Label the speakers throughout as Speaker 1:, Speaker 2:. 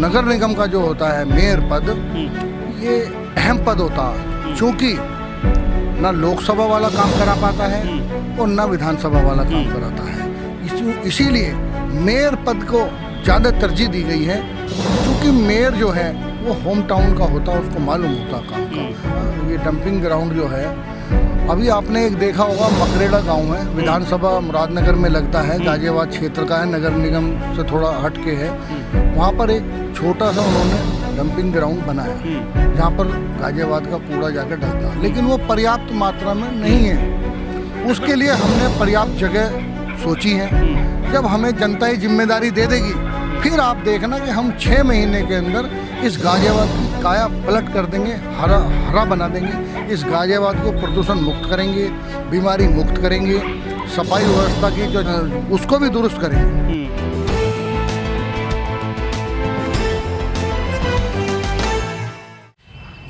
Speaker 1: नगर निगम का जो होता है मेयर पद, ये अहम पद होता है, क्योंकि ना लोकसभा वाला काम करा पाता है और ना विधानसभा वाला काम कराता है। इसीलिए मेयर पद को ज़्यादा तरजीह दी गई है, क्योंकि मेयर जो है वो होम टाउन का होता है, उसको मालूम होता काम का। ये डंपिंग ग्राउंड जो है, अभी आपने एक देखा होगा, मकरेड़ा गांव है, विधानसभा मुरादनगर में लगता है, गाजियाबाद क्षेत्र का है, नगर निगम से थोड़ा हट के है। वहाँ पर एक छोटा सा उन्होंने डंपिंग ग्राउंड बनाया, जहाँ पर गाजियाबाद का कूड़ा जाकर डलता है, लेकिन वो पर्याप्त मात्रा में नहीं है। उसके लिए हमने पर्याप्त जगह सोची है। जब हमें जनता ये जिम्मेदारी दे देगी, फिर आप देखना कि हम 6 महीने के अंदर इस गाजियाबाद की काया पलट कर देंगे, हरा बना देंगे। इस गाजियाबाद को प्रदूषण मुक्त करेंगे, बीमारी मुक्त करेंगे, सफाई व्यवस्था की जो उसको भी दुरुस्त करेंगे।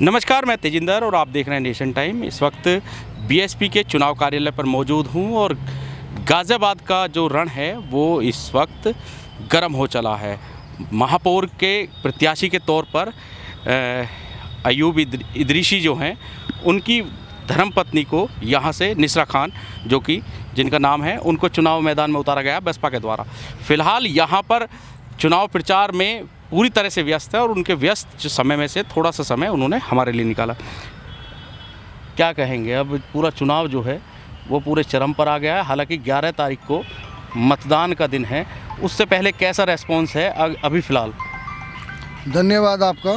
Speaker 2: नमस्कार, मैं तेजिंदर और आप देख रहे हैं नेशन टाइम। इस वक्त बीएसपी के चुनाव कार्यालय पर मौजूद हूं और गाज़ियाबाद का जो रण है वो इस वक्त गर्म हो चला है। महापौर के प्रत्याशी के तौर पर अयूब इदरीसी जो हैं, उनकी धर्मपत्नी को यहाँ से निसरा खान, जो कि जिनका नाम है, उनको चुनाव मैदान में उतारा गया बसपा के द्वारा। फ़िलहाल यहाँ पर चुनाव प्रचार में पूरी तरह से व्यस्त है और उनके व्यस्त समय में से थोड़ा सा समय उन्होंने हमारे लिए निकाला। क्या कहेंगे, अब पूरा चुनाव जो है वो पूरे चरम पर आ गया है। हालांकि 11 तारीख को मतदान का दिन है, उससे पहले कैसा रेस्पॉन्स है अभी फ़िलहाल?
Speaker 1: धन्यवाद आपका।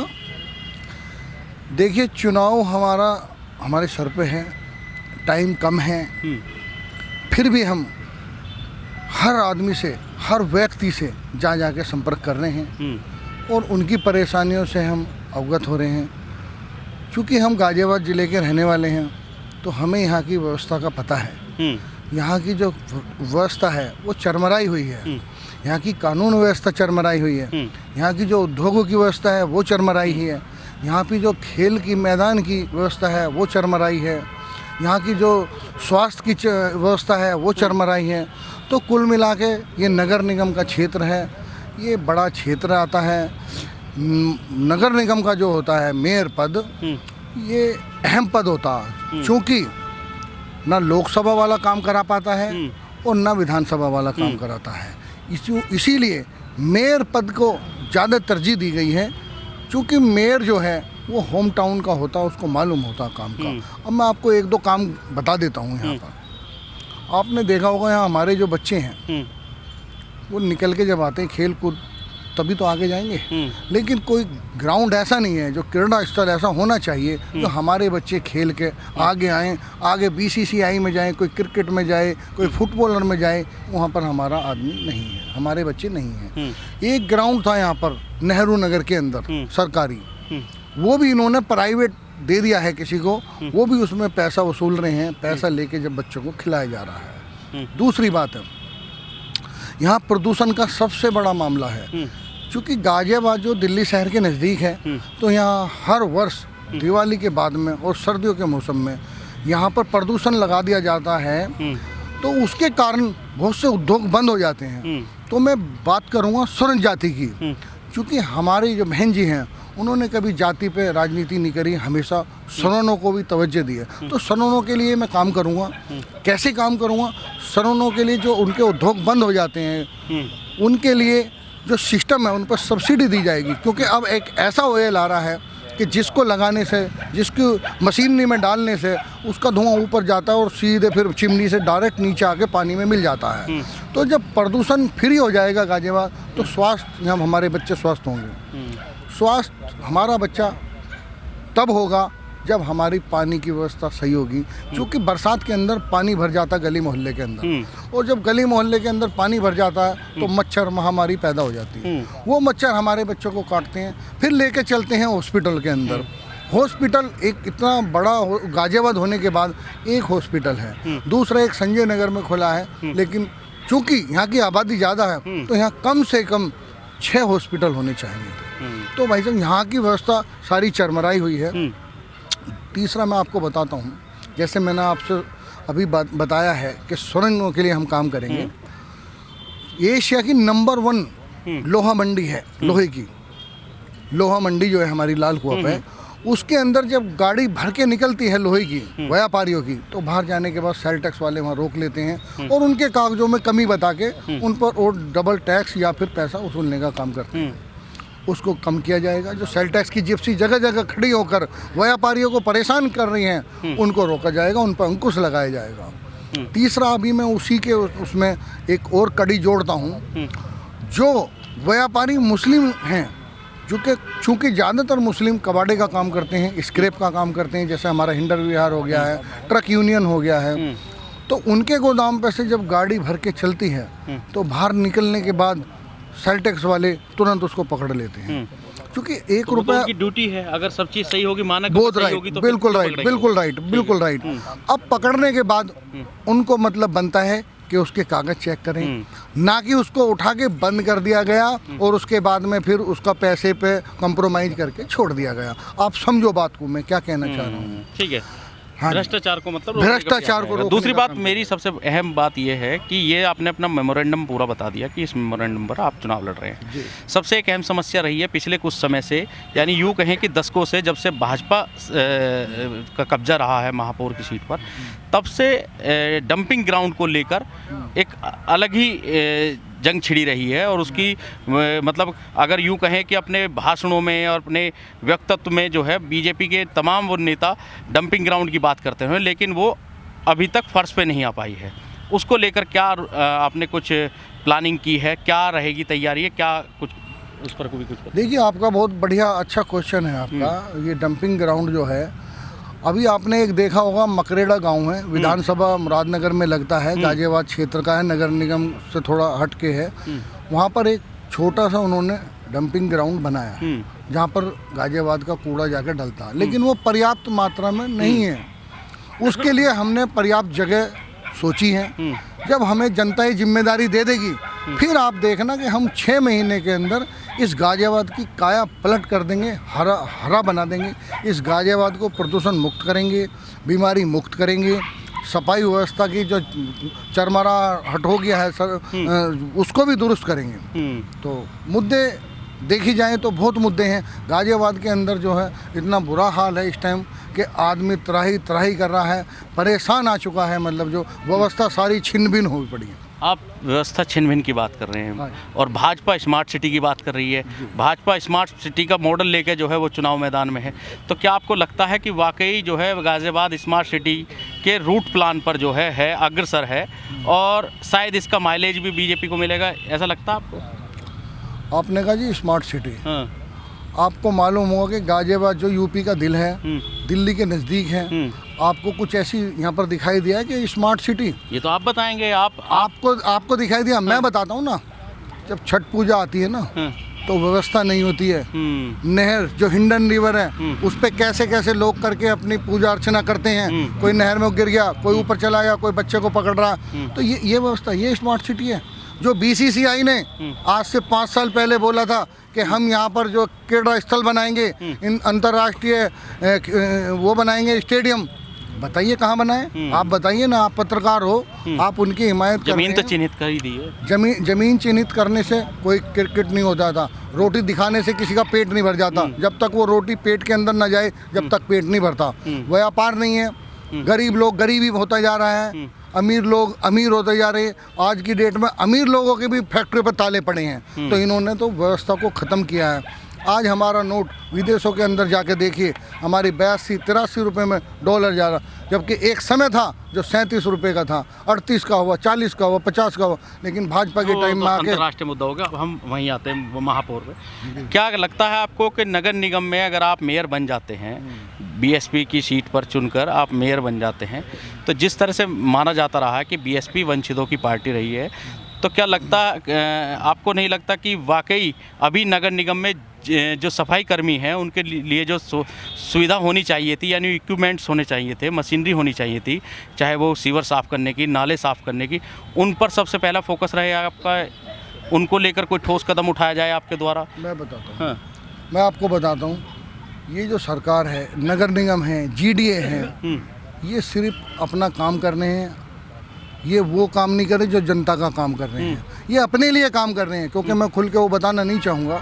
Speaker 1: देखिए, चुनाव हमारे सर पे है, टाइम कम है, फिर भी हम हर आदमी से, हर व्यक्ति से जा के संपर्क कर रहे हैं और उनकी परेशानियों से हम अवगत हो रहे हैं। क्योंकि हम गाजियाबाद ज़िले के रहने वाले हैं, तो हमें यहाँ की व्यवस्था का पता है। यहाँ की जो व्यवस्था है वो चरमराई हुई है, यहाँ की कानून व्यवस्था चरमराई हुई है, यहाँ की जो उद्योगों की व्यवस्था है वो चरमराई ही है, यहाँ की जो खेल की मैदान की व्यवस्था है वो चरमराई है, यहाँ की जो स्वास्थ्य की व्यवस्था है वो चरमराई है। तो कुल मिला के ये नगर निगम का क्षेत्र है, ये बड़ा क्षेत्र आता है। नगर निगम का जो होता है मेयर पद, ये अहम पद होता है, क्योंकि ना लोकसभा वाला काम करा पाता है और ना विधानसभा वाला काम कराता है। इसीलिए मेयर पद को ज़्यादा तरजीह दी गई है, क्योंकि मेयर जो है वो होम टाउन का होता है, उसको मालूम होता है काम का। अब मैं आपको 1-2 काम बता देता हूँ। यहाँ पर आपने देखा होगा, यहाँ हमारे जो बच्चे हैं वो निकल के जब आते हैं खेल कूद, तभी तो आगे जाएंगे। लेकिन कोई ग्राउंड ऐसा नहीं है, जो क्रीड़ा स्थल ऐसा होना चाहिए जो हमारे बच्चे खेल के आगे आएँ, आगे बीसीसीआई में जाएं, कोई क्रिकेट में जाए, कोई फुटबॉलर में जाए। वहाँ पर हमारा आदमी नहीं है, हमारे बच्चे नहीं हैं। एक ग्राउंड था यहाँ पर नेहरू नगर के अंदर सरकारी, वो भी इन्होंने प्राइवेट दे दिया है किसी को, वो भी उसमें पैसा वसूल रहे हैं। पैसा लेके जब बच्चों को खिलाया जा रहा है। दूसरी बात है, यहाँ प्रदूषण का सबसे बड़ा मामला है, क्योंकि गाजियाबाद जो दिल्ली शहर के नज़दीक है, तो यहाँ हर वर्ष दिवाली के बाद में और सर्दियों के मौसम में यहाँ पर प्रदूषण लगा दिया जाता है, तो उसके कारण बहुत से उद्योग बंद हो जाते हैं। तो मैं बात करूँगा स्वर्ण जाति की, क्योंकि हमारी जो बहन जी हैं उन्होंने कभी जाति पे राजनीति नहीं करी, हमेशा सवर्णों को भी तवज्जो दी है। तो सवर्णों के लिए मैं काम करूँगा। कैसे काम करूँगा? सवर्णों के लिए जो उनके उद्योग बंद हो जाते हैं, उनके लिए जो सिस्टम है उन पर सब्सिडी दी जाएगी। क्योंकि अब एक ऐसा ऑयल आ रहा है कि जिसको लगाने से, जिसकी मशीनरी में डालने से उसका धुआं ऊपर जाता है और सीधे फिर चिमनी से डायरेक्ट नीचे आके पानी में मिल जाता है। तो जब प्रदूषण फ्री हो जाएगा गाजियाबाद, तो स्वास्थ्य, यहाँ हमारे बच्चे स्वस्थ होंगे। स्वास्थ्य हमारा बच्चा तब होगा जब हमारी पानी की व्यवस्था सही होगी, क्योंकि बरसात के अंदर पानी भर जाता है गली मोहल्ले के अंदर, और जब गली मोहल्ले के अंदर पानी भर जाता है तो मच्छर महामारी पैदा हो जाती है। वो मच्छर हमारे बच्चों को काटते हैं, फिर लेके चलते हैं हॉस्पिटल के अंदर। हॉस्पिटल एक इतना बड़ा गाजियाबाद होने के बाद एक हॉस्पिटल है, दूसरा एक संजय नगर में खुला है, लेकिन चूँकि यहाँ की आबादी ज़्यादा है तो यहाँ कम से कम 6 हॉस्पिटल होने चाहिए। तो भाई साहब, यहाँ की व्यवस्था सारी चरमराई हुई है। तीसरा मैं आपको बताता हूँ, जैसे मैंने आपसे अभी बताया है कि सुरंगों के लिए हम काम करेंगे। एशिया की नंबर 1 लोहा मंडी है, लोहे की, लोहा मंडी जो है हमारी लाल कुआं पे, उसके अंदर जब गाड़ी भर के निकलती है लोहे की व्यापारियों की, तो बाहर जाने के बाद सेल टैक्स वाले वहाँ रोक लेते हैं और उनके कागजों में कमी बता के उन पर और डबल टैक्स या फिर पैसा वसूलने का काम करते हैं। उसको कम किया जाएगा। जो सेल टैक्स की जिप्सी जगह जगह खड़ी होकर व्यापारियों को परेशान कर रही हैं, उनको रोका जाएगा, उन पर अंकुश लगाया जाएगा। तीसरा, अभी मैं उसी के उसमें एक और कड़ी जोड़ता हूँ, जो व्यापारी मुस्लिम हैं, चूँकि ज़्यादातर मुस्लिम कबाड़े का काम करते हैं, स्क्रैप का काम करते हैं, जैसे हमारा हिंडर विहार हो गया है, ट्रक यूनियन हो गया है, तो उनके गोदाम पे से जब गाड़ी भर के चलती है तो बाहर निकलने के बाद सेल टैक्स वाले तुरंत उसको पकड़ लेते हैं, क्योंकि एक रुपया
Speaker 2: की ड्यूटी है। अगर सब चीज़ सही होगी, मानक
Speaker 1: बहुत
Speaker 2: सही
Speaker 1: राइट,
Speaker 2: होगी तो
Speaker 1: बिल्कुल राइट, बिल्कुल राइट, बिल्कुल राइट। अब पकड़ने के बाद उनको मतलब बनता है कि उसके कागज चेक करें, ना कि उसको उठा के बंद कर दिया गया और उसके बाद में फिर उसका पैसे पे कंप्रोमाइज करके छोड़ दिया गया। आप समझो बात को मैं क्या कहना चाह रहा हूँ।
Speaker 2: ठीक है।
Speaker 1: हाँ,
Speaker 2: भ्रष्टाचार को मतलब रोकने का
Speaker 1: भ्रष्टाचार
Speaker 2: प्रयास
Speaker 1: को
Speaker 2: रहेगा।
Speaker 1: रोकने
Speaker 2: दूसरी
Speaker 1: का
Speaker 2: बात,
Speaker 1: काम
Speaker 2: मेरी सबसे अहम बात यह है कि ये आपने अपना मेमोरेंडम पूरा बता दिया कि इस मेमोरेंडम पर आप चुनाव लड़ रहे हैं। सबसे एक अहम समस्या रही है पिछले कुछ समय से, यानी यूँ कहें कि दशकों से, जब से भाजपा का कब्जा रहा है महापौर की सीट पर, तब से डंपिंग ग्राउंड को लेकर एक अलग ही जंग छिड़ी रही है। और उसकी मतलब अगर यूँ कहें कि अपने भाषणों में और अपने वक्तव्य में जो है बीजेपी के तमाम वो नेता डंपिंग ग्राउंड की बात करते हैं, लेकिन वो अभी तक फर्श पे नहीं आ पाई है। उसको लेकर क्या आपने कुछ प्लानिंग की है, क्या रहेगी तैयारी है, क्या कुछ उस पर भी कुछ?
Speaker 1: देखिए, आपका बहुत बढ़िया अच्छा क्वेश्चन है आपका। ये डंपिंग ग्राउंड जो है, अभी आपने एक देखा होगा, मकरेड़ा गांव है, विधानसभा मुरादनगर में लगता है, गाजियाबाद क्षेत्र का है, नगर निगम से थोड़ा हट के है। वहाँ पर एक छोटा सा उन्होंने डंपिंग ग्राउंड बनाया, जहाँ पर गाजियाबाद का कूड़ा जाकर डलता है, लेकिन वो पर्याप्त मात्रा में नहीं है। उसके लिए हमने पर्याप्त जगह सोची है। जब हमें जनता ये जिम्मेदारी दे देगी, फिर आप देखना कि हम 6 महीने के अंदर इस गाजियाबाद की काया पलट कर देंगे, हरा बना देंगे। इस गाजियाबाद को प्रदूषण मुक्त करेंगे, बीमारी मुक्त करेंगे, सफाई व्यवस्था की जो चरमरा हट हो गया है सर, उसको भी दुरुस्त करेंगे। तो मुद्दे देखी जाए तो बहुत मुद्दे हैं गाजियाबाद के अंदर। जो है इतना बुरा हाल है इस टाइम कि आदमी त्राही त्राही कर रहा है, परेशान आ चुका है। मतलब जो व्यवस्था सारी छिन भिन हो पड़ी है।
Speaker 2: आप व्यवस्था छिन-भिन की बात कर रहे हैं और भाजपा स्मार्ट सिटी की बात कर रही है। भाजपा स्मार्ट सिटी का मॉडल लेके जो है वो चुनाव मैदान में है। तो क्या आपको लगता है कि वाकई जो है गाजियाबाद स्मार्ट सिटी के रूट प्लान पर जो है अग्रसर है और शायद इसका माइलेज भी बीजेपी को मिलेगा, ऐसा लगता है आपको?
Speaker 1: आपने कहा जी स्मार्ट सिटी,
Speaker 2: हाँ।
Speaker 1: आपको मालूम होगा कि गाजियाबाद जो यूपी का दिल है, दिल्ली के नज़दीक है, आपको कुछ ऐसी यहाँ पर दिखाई दिया है कि स्मार्ट सिटी?
Speaker 2: ये तो आप बताएंगे।
Speaker 1: आपको दिखाई दिया? मैं बताता हूँ ना। जब छठ पूजा आती है ना, तो व्यवस्था नहीं होती है। नहर जो हिंडन रिवर है, उस पे कैसे कैसे लोग करके अपनी पूजा अर्चना करते हैं। कोई नहर में गिर गया, कोई ऊपर चला गया, कोई बच्चे को पकड़ रहा। तो ये व्यवस्था, ये स्मार्ट सिटी है। जो बीसीसीआई ने आज से 5 साल पहले बोला था कि हम यहाँ पर जो क्रीड़ा स्थल बनाएंगे, इन अंतर्राष्ट्रीय वो बनाएंगे स्टेडियम, बताइए कहाँ बनाए? आप बताइए ना, आप पत्रकार हो, आप उनकी हिमायत कर रहे हैं।
Speaker 2: जमीन तो चिन्हित कर ही दी है।
Speaker 1: जमीन चिन्हित करने से कोई क्रिकेट नहीं होता था। रोटी दिखाने से किसी का पेट नहीं भर जाता। जब तक वो रोटी पेट के अंदर न जाए, जब तक पेट नहीं भरता। व्यापार नहीं है, गरीब लोग गरीबी होता जा रहा है, अमीर लोग अमीर होते जा रहे हैं। आज की डेट में अमीर लोगों के भी फैक्ट्री पर ताले पड़े हैं। तो इन्होंने तो व्यवस्था को ख़त्म किया है। आज हमारा नोट विदेशों के अंदर जाके देखिए, हमारी 82-83 रुपये में डॉलर जा रहा, जबकि एक समय था जो 37 रुपये का था, 38 का हुआ, 40 का हुआ, 50 का हुआ। लेकिन भाजपा के टाइम में आके
Speaker 2: अंतर्राष्ट्रीय मुद्दा हो गया। अब हम वहीं आते हैं महापौर पे। क्या लगता है आपको कि नगर निगम में अगर आप मेयर बन जाते हैं, बीएसपी की सीट पर चुनकर आप मेयर बन जाते हैं, तो जिस तरह से माना जाता रहा है कि बीएसपी वंचितों की पार्टी रही है, तो क्या लगता, आपको नहीं लगता कि वाकई अभी नगर निगम में जो सफाई कर्मी हैं उनके लिए जो सुविधा होनी चाहिए थी, यानी इक्विपमेंट्स होने चाहिए थे, मशीनरी होनी चाहिए थी, चाहे वो सीवर साफ़ करने की, नाले साफ़ करने की, उन पर सबसे पहला फोकस रहे आपका? उनको लेकर कोई ठोस कदम उठाया जाए आपके द्वारा?
Speaker 1: मैं बताता हूँ। हाँ। मैं आपको बताता हूँ, ये जो सरकार है, नगर निगम है, जीडीए है, ये सिर्फ अपना काम कर रहे हैं। ये वो काम नहीं कर रहे जो जनता का काम कर रहे हैं। ये अपने लिए काम कर रहे हैं, क्योंकि मैं खुल के वो बताना नहीं चाहूँगा।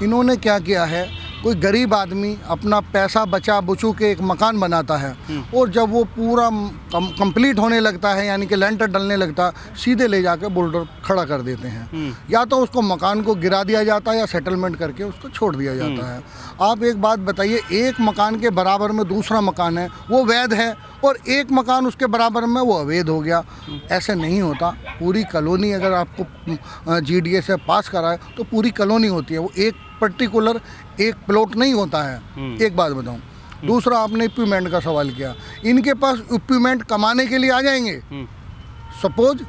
Speaker 1: इन्होंने क्या किया है कोई गरीब आदमी अपना पैसा बचा बुचू के एक मकान बनाता है और जब वो पूरा कंप्लीट होने लगता है यानी कि लेंटर डलने लगता है सीधे ले जाकर बुलडोजर खड़ा कर देते हैं। या तो उसको मकान को गिरा दिया जाता है या सेटलमेंट करके उसको छोड़ दिया जाता है। आप एक बात बताइए, एक मकान के बराबर में दूसरा मकान है वो वैध है और एक मकान उसके बराबर में वो अवैध हो गया। ऐसे नहीं होता। पूरी कॉलोनी अगर आपको जीडीए से पास कराए तो पूरी कॉलोनी होती है, वो एक पर्टिकुलर एक प्लॉट नहीं होता है। एक बात बताऊं। दूसरा, आपने इक्विपमेंट का सवाल किया। इनके पास इक्विपमेंट कमाने के लिए आ जाएंगे। सपोज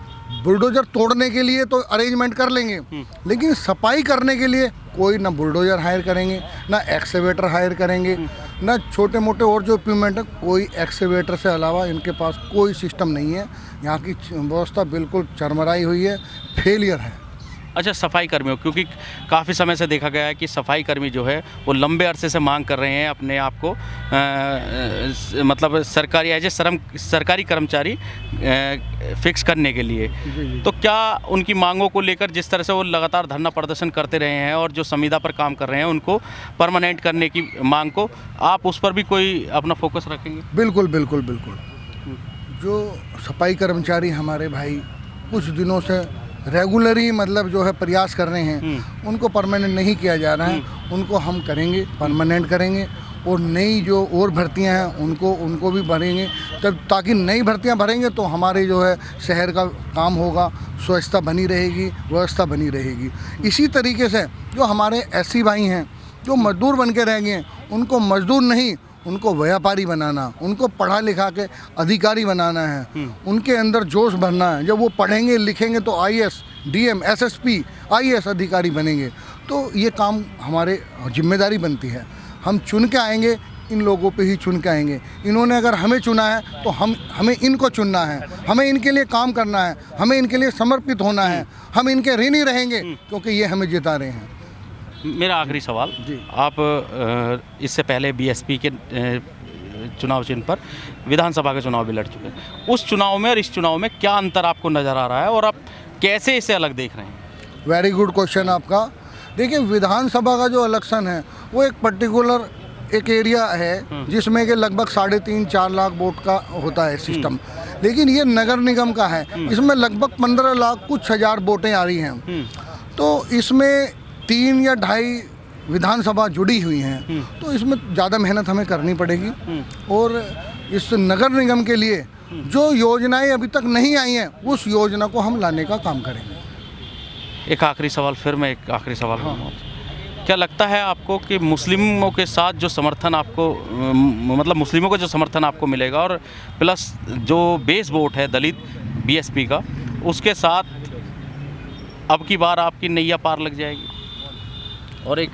Speaker 1: बुलडोजर तोड़ने के लिए तो अरेंजमेंट कर लेंगे, लेकिन सफाई करने के लिए कोई ना बुलडोजर हायर करेंगे, ना एक्सकेवेटर हायर करेंगे, ना छोटे मोटे और जो इक्विपमेंट है, कोई एक्सकेवेटर से अलावा इनके पास कोई सिस्टम नहीं है। यहाँ की व्यवस्था बिल्कुल चरमराई हुई है, फेलियर है।
Speaker 2: अच्छा, सफाई कर्मियों, क्योंकि काफ़ी समय से देखा गया है कि सफाई कर्मी जो है वो लंबे अरसे से मांग कर रहे हैं अपने आप को मतलब सरकारी एज ए सरकारी कर्मचारी फिक्स करने के लिए। तो क्या उनकी मांगों को लेकर जिस तरह से वो लगातार धरना प्रदर्शन करते रहे हैं और जो संविदा पर काम कर रहे हैं उनको परमानेंट करने की मांग को, आप उस पर भी कोई अपना फोकस रखेंगे?
Speaker 1: बिल्कुल बिल्कुल बिल्कुल। जो सफाई कर्मचारी हमारे भाई कुछ दिनों से रेगुलरी मतलब जो है प्रयास कर रहे हैं, उनको परमानेंट नहीं किया जा रहा है, उनको हम करेंगे, परमानेंट करेंगे। और नई जो और भर्तियां हैं उनको भी भरेंगे, तब ताकि नई भर्तियां भरेंगे तो हमारे जो है शहर का काम होगा, स्वच्छता बनी रहेगी, व्यवस्था बनी रहेगी। इसी तरीके से जो हमारे ऐसी भाई हैं जो मजदूर बन के रह गए हैं, उनको मजदूर नहीं, उनको व्यापारी बनाना, उनको पढ़ा लिखा के अधिकारी बनाना है, उनके अंदर जोश भरना है। जब वो पढ़ेंगे लिखेंगे तो आईएएस, डीएम, एसएसपी, आईएएस अधिकारी बनेंगे। तो ये काम हमारे जिम्मेदारी बनती है। हम चुन के आएंगे, इन लोगों पे ही चुन के आएंगे। इन्होंने अगर हमें चुना है तो हमें इनको चुनना है, हमें इनके लिए काम करना है, हमें इनके लिए समर्पित होना है। हम इनके ऋणी रहेंगे क्योंकि ये हमें जिता रहे हैं।
Speaker 2: मेरा आखिरी सवाल, आप इससे पहले बीएसपी के चुनाव चिन्ह पर विधानसभा के चुनाव भी लड़ चुके हैं। उस चुनाव में और इस चुनाव में क्या अंतर आपको नज़र आ रहा है और आप कैसे इसे अलग देख रहे हैं?
Speaker 1: वेरी गुड क्वेश्चन आपका। देखिए, विधानसभा का जो इलेक्शन है वो एक पर्टिकुलर एक एरिया है जिसमें कि लगभग 3.5-4 लाख वोट का होता है सिस्टम। लेकिन ये नगर निगम का है, इसमें लगभग 15 लाख कुछ हज़ार वोटें आ रही हैं। तो इसमें 3 या 2.5 विधानसभा जुड़ी हुई हैं, तो इसमें ज़्यादा मेहनत हमें करनी पड़ेगी। और इस नगर निगम के लिए जो योजनाएं अभी तक नहीं आई हैं उस योजना को हम लाने का काम करेंगे।
Speaker 2: एक आखिरी सवाल, फिर मैं एक आखिरी सवाल करूँगा। क्या लगता है आपको कि मुस्लिमों के साथ जो समर्थन आपको मतलब मुस्लिमों का जो समर्थन आपको मिलेगा और प्लस जो बेस वोट है दलित बीएसपी का, उसके साथ अब की बार आपकी नैया पार लग जाएगी और एक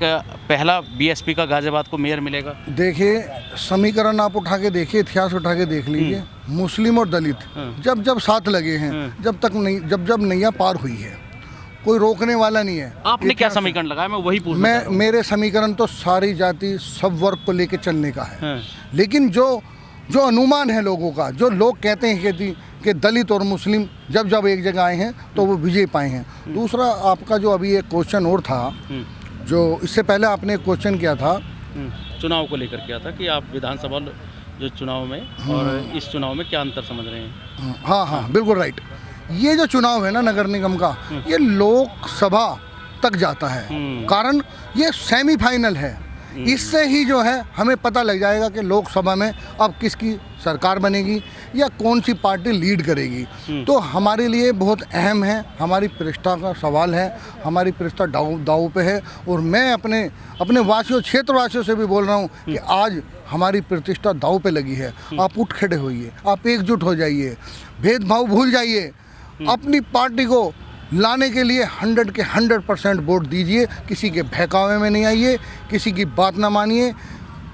Speaker 2: पहला बीएसपी का गाजियाबाद को मेयर मिलेगा?
Speaker 1: देखिए, समीकरण आप उठा के देखिए, इतिहास उठा के देख लीजिए। मुस्लिम और दलित जब साथ लगे हैं, जब नैया पार हुई है, कोई रोकने वाला नहीं है।
Speaker 2: आपने क्या समीकरण लगाया? मैं वही पूछ रहा हूं।
Speaker 1: मेरे समीकरण तो सारी जाति सब वर्ग को लेके चलने का है। लेकिन जो अनुमान है लोगों का, जो लोग कहते हैं कि दलित और मुस्लिम जब एक जगह आए हैं तो वो विजय पाए हैं। दूसरा, आपका जो अभी एक क्वेश्चन और था, जो इससे पहले आपने एक क्वेश्चन किया था
Speaker 2: चुनाव को लेकर, किया था कि आप विधानसभा जो चुनाव में और इस चुनाव में क्या अंतर समझ रहे हैं?
Speaker 1: हाँ, बिल्कुल राइट। ये जो चुनाव है ना नगर निगम का, ये लोकसभा तक जाता है, कारण ये सेमीफाइनल है। इससे ही जो है हमें पता लग जाएगा कि लोकसभा में अब किसकी सरकार बनेगी या कौन सी पार्टी लीड करेगी। तो हमारे लिए बहुत अहम है, हमारी प्रतिष्ठा का सवाल है, हमारी प्रतिष्ठा दांव पे है। और मैं अपने वासियों, क्षेत्रवासियों से भी बोल रहा हूँ कि आज हमारी प्रतिष्ठा दांव पे लगी है। आप उठ खड़े होइए, आप एकजुट हो जाइए, भेदभाव भूल जाइए, अपनी पार्टी को लाने के लिए 100 के 100% वोट दीजिए। किसी के बहकावे में नहीं आइए, किसी की बात ना मानिए।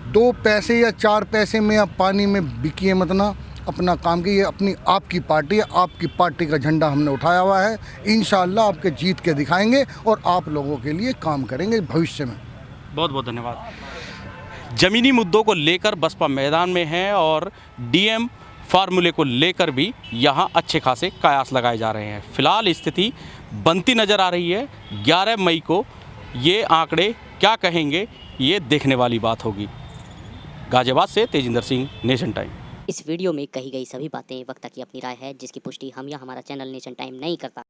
Speaker 1: 2 पैसे या 4 पैसे में आप पानी में बिकिए मत ना, अपना काम कीजिए। अपनी आपकी पार्टी है, आपकी पार्टी का झंडा हमने उठाया हुआ है। इंशाअल्लाह आपके जीत के दिखाएंगे और आप लोगों के लिए काम करेंगे भविष्य में।
Speaker 2: बहुत बहुत धन्यवाद। ज़मीनी मुद्दों को लेकर बसपा मैदान में है और डीएम फार्मूले को लेकर भी यहाँ अच्छे खासे कयास लगाए जा रहे हैं। फिलहाल स्थिति बनती नज़र आ रही है। 11 मई को ये आंकड़े क्या कहेंगे ये देखने वाली बात होगी। गाजियाबाद से तेजिंदर सिंह, नेशन टाइम।
Speaker 3: इस वीडियो में कही गई सभी बातें वक्ता की अपनी राय है, जिसकी पुष्टि हम या हमारा चैनल नेशन टाइम नहीं करता।